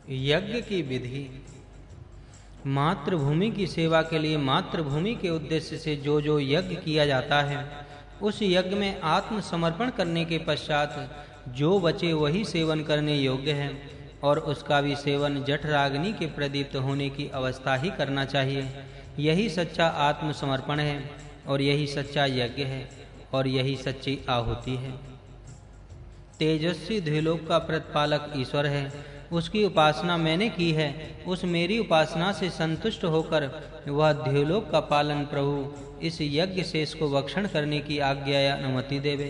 यज्ञ की विधि। मातृभूमि की सेवा के लिए मातृभूमि के उद्देश्य से जो यज्ञ किया जाता है, उस यज्ञ में आत्मसमर्पण करने के पश्चात जो बचे वही सेवन करने योग्य है, और उसका भी सेवन जठराग्नि के प्रदीप्त होने की अवस्था ही करना चाहिए। यही सच्चा आत्मसमर्पण है, और यही सच्चा यज्ञ है, और यही सच्ची आहुति है। तेजस्वी द्विलोक का प्रतिपालक ईश्वर है, उसकी उपासना मैंने की है। उस मेरी उपासना से संतुष्ट होकर वह द्विलोक का पालन प्रभु इस यज्ञ शेष को भक्षण करने की आज्ञा या अनुमति देवे।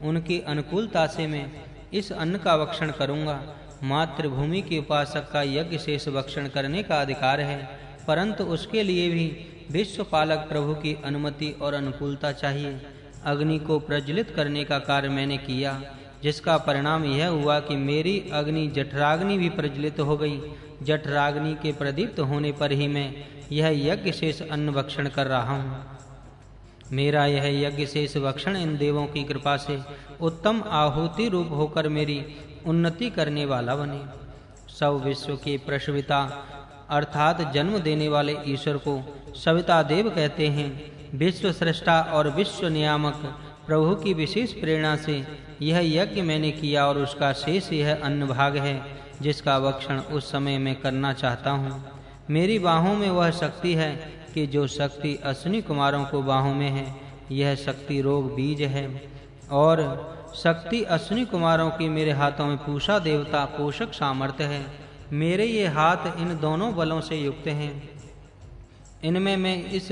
उनकी अनुकूलता से मैं इस अन्न का भक्षण करूंगा। मातृभूमि के उपासक का यज्ञ शेष भक्षण करने का अधिकार है, परंतु उसके लिए भी विश्वपालक प्रभु की अनुमति और अनुकूलता चाहिए। अग्नि को प्रज्वलित करने का कार्य मैंने किया, जिसका परिणाम यह हुआ कि मेरी अग्नि जठराग्नि भी प्रज्वलित हो गई। जठराग्नि के प्रदीप्त होने पर ही मैं यह यज्ञ शेष अन्न भक्षण कर रहा हूँ। मेरा यह यज्ञ शेष भक्षण इन देवों की कृपा से उत्तम आहुति रूप होकर मेरी उन्नति करने वाला बने। सब विश्व के प्रसविता अर्थात जन्म देने वाले ईश्वर को सविता देव कहते हैं। विश्व सृष्टा और विश्व नियामक प्रभु की विशेष प्रेरणा से यह यज्ञ मैंने किया, और उसका शेष यह अन्न भाग है जिसका भक्षण उस समय मैं करना चाहता हूँ। मेरी बाहों में वह शक्ति है कि जो शक्ति अश्विनी कुमारों को बाहों में है, यह शक्ति रोग बीज है, और शक्ति अश्विनी कुमारों की मेरे हाथों में पूषा देवता पोषक सामर्थ्य है। मेरे ये हाथ इन दोनों बलों से युक्त हैं। इनमें मैं इस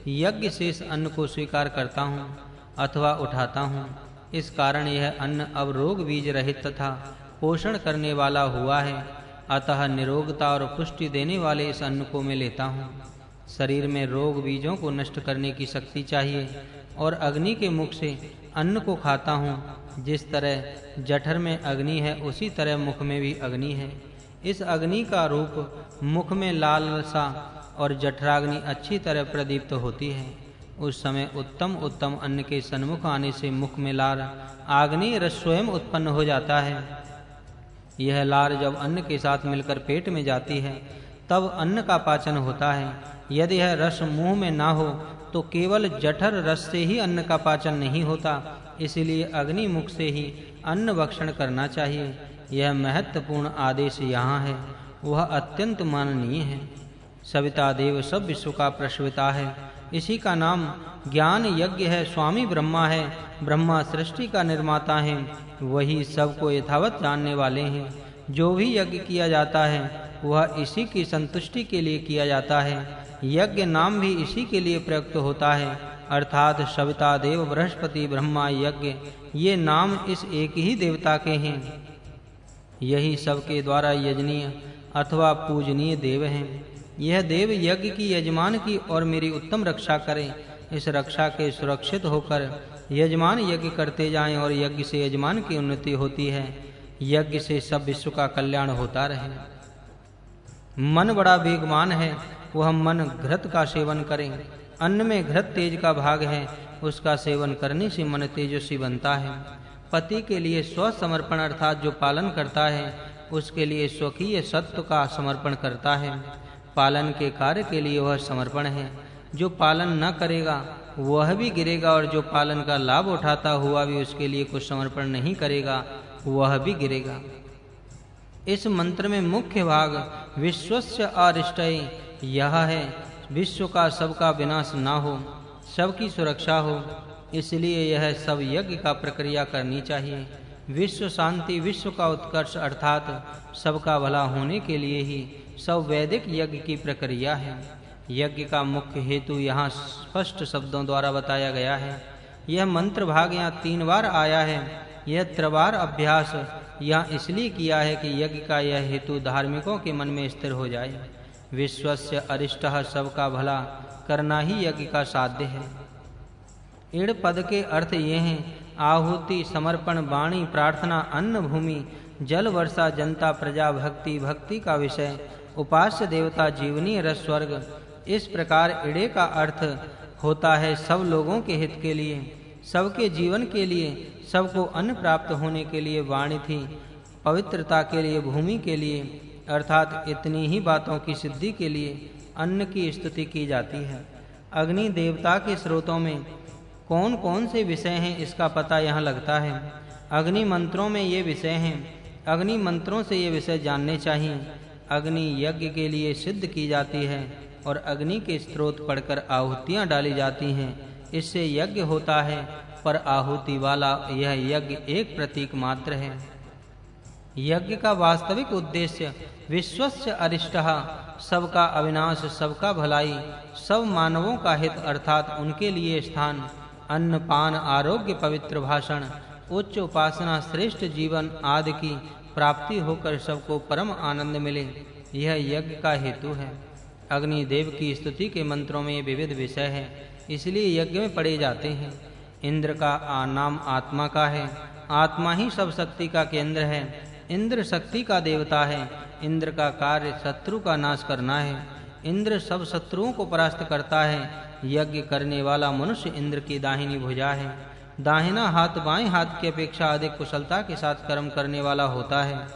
यज्ञ शेष अन्न को स्वीकार करता हूँ अथवा उठाता हूँ। इस कारण यह अन्न अब रोग बीज रहित तथा पोषण करने वाला हुआ है। अतः निरोगता और पुष्टि देने वाले इस अन्न को मैं लेता हूँ। शरीर में रोग बीजों को नष्ट करने की शक्ति चाहिए, और अग्नि के मुख से अन्न को खाता हूँ। जिस तरह जठर में अग्नि है, उसी तरह मुख में भी अग्नि है। इस अग्नि का रूप मुख में लालसा और जठराग्नि अच्छी तरह प्रदीप्त होती है। उस समय उत्तम उत्तम अन्न के सन्मुख आने से मुख में लार आग्नेय रस स्वयं उत्पन्न हो जाता है। यह लार जब अन्न के साथ मिलकर पेट में जाती है, तब अन्न का पाचन होता है। यदि यह रस मुंह में ना हो तो केवल जठर रस से ही अन्न का पाचन नहीं होता। इसलिए अग्नि मुख से ही अन्न भक्षण करना चाहिए। यह महत्वपूर्ण आदेश यहाँ है, वह अत्यंत माननीय है। सविता देव सब विश्व का प्रसविता है। इसी का नाम ज्ञान यज्ञ है। स्वामी ब्रह्मा है। ब्रह्मा सृष्टि का निर्माता है। वही सबको यथावत जानने वाले हैं। जो भी यज्ञ किया जाता है वह इसी की संतुष्टि के लिए किया जाता है। यज्ञ नाम भी इसी के लिए प्रयुक्त होता है, अर्थात सविता देव बृहस्पति ब्रह्मा यज्ञ, ये नाम इस एक ही देवता के हैं। यही सबके द्वारा यजनीय अथवा पूजनीय देव हैं। यह देव यज्ञ की यजमान की और मेरी उत्तम रक्षा करें। इस रक्षा के सुरक्षित होकर यजमान यज्ञ करते जाएं, और यज्ञ से यजमान की उन्नति होती है। यज्ञ से सब विश्व का कल्याण होता रहे। मन बड़ा वेगवान है, वह मन घृत का सेवन करें। अन्न में घृत तेज का भाग है, उसका सेवन करने से मन तेजस्वी बनता है। पति के लिए स्वसमर्पण अर्थात जो पालन करता है, उसके लिए स्वकीय सत्व का समर्पण करता है। पालन के कार्य के लिए वह समर्पण है। जो पालन न करेगा वह भी गिरेगा, और जो पालन का लाभ उठाता हुआ भी उसके लिए कुछ समर्पण नहीं करेगा वह भी गिरेगा। इस मंत्र में मुख्य भाग विश्वस्य अरिष्टय यह है, विश्व का सबका विनाश ना हो, सबकी सुरक्षा हो। इसलिए यह सब यज्ञ का प्रक्रिया करनी चाहिए। विश्व शांति, विश्व का उत्कर्ष अर्थात सबका भला होने के लिए ही सब वैदिक यज्ञ की प्रक्रिया है। यज्ञ का मुख्य हेतु यहाँ स्पष्ट शब्दों द्वारा बताया गया है। यह मंत्र भाग यहाँ 3 बार आया है। यह त्रिवार अभ्यास यहाँ इसलिए किया है कि यज्ञ का यह हेतु धार्मिकों के मन में स्थिर हो जाए। विश्वस्य अरिष्टः, सबका भला करना ही यज्ञ का साध्य है। इड़ पद के अर्थ ये हैं: आहुति, समर्पण, वाणी, प्रार्थना, अन्न, भूमि, जल, वर्षा, जनता, प्रजा, भक्ति, भक्ति का विषय, उपास्य देवता, जीवनीय रस, स्वर्ग। इस प्रकार इड़े का अर्थ होता है सब लोगों के हित के लिए, सबके जीवन के लिए, सबको अन्न प्राप्त होने के लिए वाणी थी, पवित्रता के लिए भूमि के लिए, अर्थात इतनी ही बातों की सिद्धि के लिए अन्न की स्तुति की जाती है। अग्नि देवता के स्रोतों में कौन कौन से विषय हैं इसका पता यहाँ लगता है। अग्नि मंत्रों में ये विषय हैं, अग्नि मंत्रों से ये विषय जानने चाहिए। अग्नि यज्ञ के लिए सिद्ध की जाती है और अग्नि के स्रोत पढ़कर आहुतियाँ डाली जाती हैं, इससे यज्ञ होता है, पर आहुति वाला यह यज्ञ एक प्रतीक मात्र है। यज्ञ का वास्तविक उद्देश्य विश्वस्य अरिष्टः, सबका अविनाश, सबका भलाई, सब मानवों का हित अर्थात उनके लिए स्थान, अन्न पान, आरोग्य, पवित्र भाषण, उच्च उपासना, श्रेष्ठ जीवन आदि की प्राप्ति होकर सबको परम आनंद मिले, यह यज्ञ का हेतु है। अग्निदेव की स्तुति के मंत्रों में विविध विषय है, इसलिए यज्ञ में पढ़े जाते हैं। इंद्र का नाम आत्मा का है, आत्मा ही सब शक्ति का केंद्र है। इंद्र शक्ति का देवता है। इंद्र का कार्य शत्रु का नाश करना है। इंद्र सब शत्रुओं को परास्त करता है। यज्ञ करने वाला मनुष्य इंद्र की दाहिनी भुजा है। दाहिना हाथ बाएं हाथ की अपेक्षा अधिक कुशलता के साथ कर्म करने वाला होता है।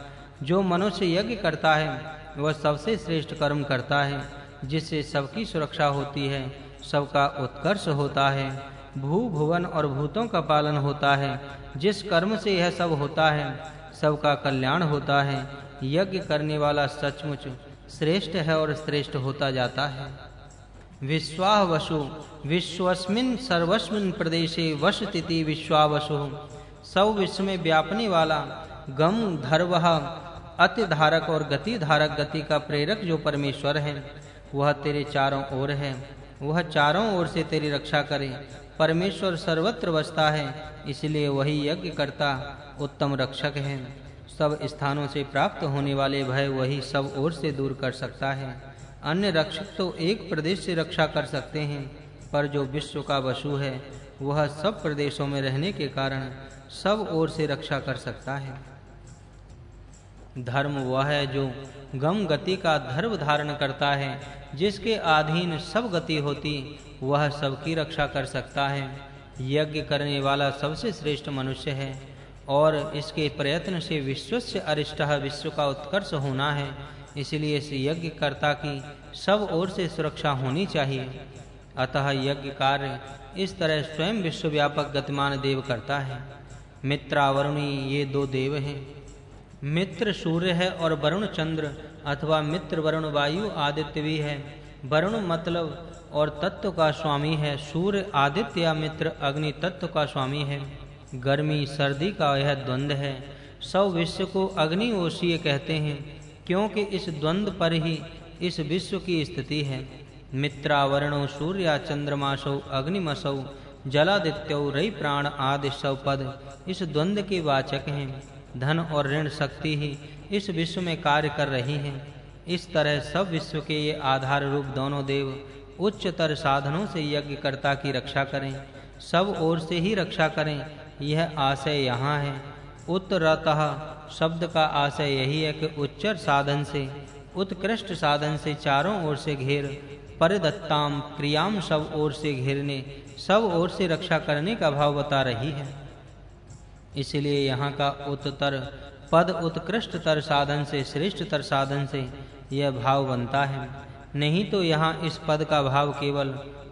जो मनुष्य यज्ञ करता है वह सबसे श्रेष्ठ कर्म करता है, जिससे सबकी सुरक्षा होती है, सबका उत्कर्ष होता है, भू भुवन और भूतों का पालन होता है। जिस कर्म से यह सब होता है सबका कल्याण होता है। यज्ञ करने वाला सचमुच श्रेष्ठ है और श्रेष्ठ होता जाता है। विश्वावसु विश्वस्मिन् सर्वस्मिन् प्रदेशे वसतीति विश्वावसु, सब विश्व में व्यापने वाला, गम धर्वः अति धारक और गति धारक, गति का प्रेरक जो परमेश्वर है वह तेरे चारों ओर है। वह चारों ओर से तेरी रक्षा करे। परमेश्वर सर्वत्र बसता है, इसलिए वही यज्ञ करता उत्तम रक्षक है। सब स्थानों से प्राप्त होने वाले भय वही सब ओर से दूर कर सकता है। अन्य रक्षक तो एक प्रदेश से रक्षा कर सकते हैं, पर जो विश्व का वसु है वह सब प्रदेशों में रहने के कारण सब ओर से रक्षा कर सकता है। धर्म वह है जो गम गति का धर्म धारण करता है, जिसके अधीन सब गति होती, वह सबकी रक्षा कर सकता है। यज्ञ करने वाला सबसे श्रेष्ठ मनुष्य है और इसके प्रयत्न से विश्वस्य अरिष्टः, विश्व का उत्कर्ष होना है। इसलिए इस यज्ञ कर्ता की सब ओर से सुरक्षा होनी चाहिए। अतः यज्ञ कार्य इस तरह स्वयं विश्वव्यापक गतिमान देव करता है। मित्रा वरुणी ये दो देव हैं। मित्र सूर्य है और वरुण चंद्र अथवा मित्र वरुण वायु आदित्य भी है। वरुण मतलब और तत्व का स्वामी है। सूर्य आदित्य या मित्र अग्नि तत्व का स्वामी है। गर्मी सर्दी का यह द्वंद्व है। सब विश्व को अग्नि ओशीय कहते हैं, क्योंकि इस द्वंद्व पर ही इस विश्व की स्थिति है। मित्रावरणो सूर्या चंद्रमासौ अग्निमसौ जलादित्यो रई प्राण आदि सब पद इस द्वंद्व के वाचक हैं। धन और ऋण शक्ति ही इस विश्व में कार्य कर रही हैं। इस तरह सब विश्व के ये आधार रूप दोनों देव उच्चतर साधनों से यज्ञकर्ता की रक्षा करें, सब ओर से ही रक्षा करें, यह आशय यहाँ है। उत्तरतः शब्द का आशय यही है कि उच्चर साधन से, उत्कृष्ट साधन से चारों ओर से घेर, परिदत्ताम क्रियाम सब ओर से घेरने, सब ओर से रक्षा करने का भाव बता रही है। इसलिए यहाँ का उत्तर पद उत्कृष्टतर साधन से, श्रेष्ठतर साधन से यह भाव बनता है। नहीं तो यहाँ इस पद का भाव केवल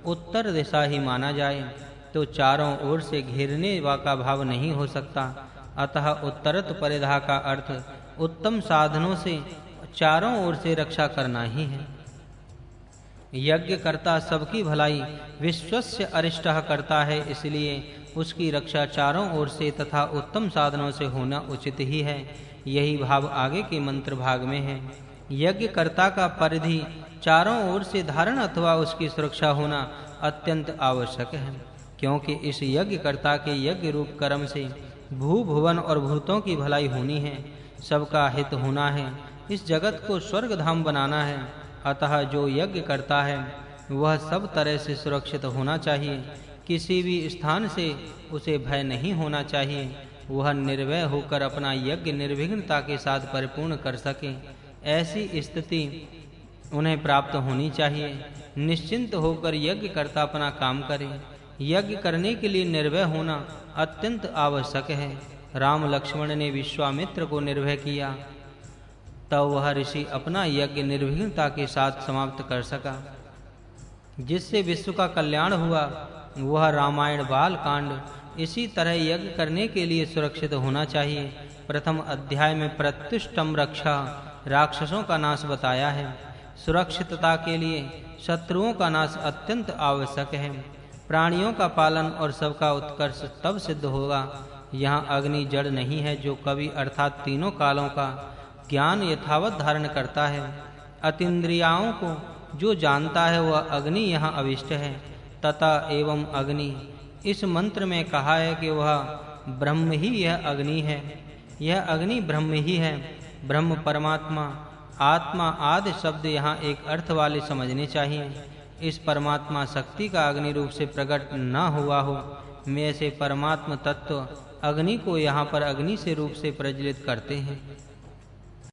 उत्तर दिशा ही माना जाए तो चारों ओर से घेरने का भाव नहीं हो सकता। अतः उत्तरत परिधा का अर्थ उत्तम साधनों से चारों ओर से रक्षा करना ही है। यज्ञ करता सबकी भलाई विश्वस्य अरिष्टः करता है, इसलिए उसकी रक्षा चारों ओर से तथा उत्तम साधनों से होना उचित ही है। यही भाव आगे के मंत्र भाग में है। यज्ञ कर्ता का परिधि चारों ओर से धारण अथवा उसकी सुरक्षा होना अत्यंत आवश्यक है, क्योंकि इस यज्ञ कर्ता के यज्ञ रूप कर्म से भू भुवन और भूतों की भलाई होनी है, सबका हित होना है, इस जगत को स्वर्ग धाम बनाना है। अतः जो यज्ञ करता है वह सब तरह से सुरक्षित होना चाहिए। किसी भी स्थान से उसे भय नहीं होना चाहिए। वह निर्भय होकर अपना यज्ञ निर्विघ्नता के साथ परिपूर्ण कर सके, ऐसी स्थिति उन्हें प्राप्त होनी चाहिए। निश्चिंत होकर यज्ञ करता अपना काम करे। यज्ञ करने के लिए निर्भय होना अत्यंत आवश्यक है। राम लक्ष्मण ने विश्वामित्र को निर्भय किया, तब वह ऋषि अपना यज्ञ निर्विघ्नता के साथ समाप्त कर सका, जिससे विश्व का कल्याण हुआ। वह रामायण बाल कांड इसी तरह यज्ञ करने के लिए सुरक्षित होना चाहिए। प्रथम अध्याय में प्रत्युष्टम रक्षा राक्षसों का नाश बताया है। सुरक्षितता के लिए शत्रुओं का नाश अत्यंत आवश्यक है। प्राणियों का पालन और सबका उत्कर्ष तब सिद्ध होगा। यहाँ अग्नि जड़ नहीं है, जो कवि अर्थात तीनों कालों का ज्ञान यथावत धारण करता है। अतीन्द्रियाओं को जो जानता है वह अग्नि यहाँ अविष्ट है। तथा एवं अग्नि इस मंत्र में कहा है कि वह ब्रह्म ही यह अग्नि है। यह अग्नि ब्रह्म ही है। ब्रह्म परमात्मा आत्मा आदि शब्द यहाँ एक अर्थ वाले समझने चाहिए। इस परमात्मा शक्ति का अग्नि रूप से प्रकट न हुआ हो, में से परमात्मा तत्व अग्नि को यहाँ पर अग्नि से रूप से प्रज्वलित करते हैं।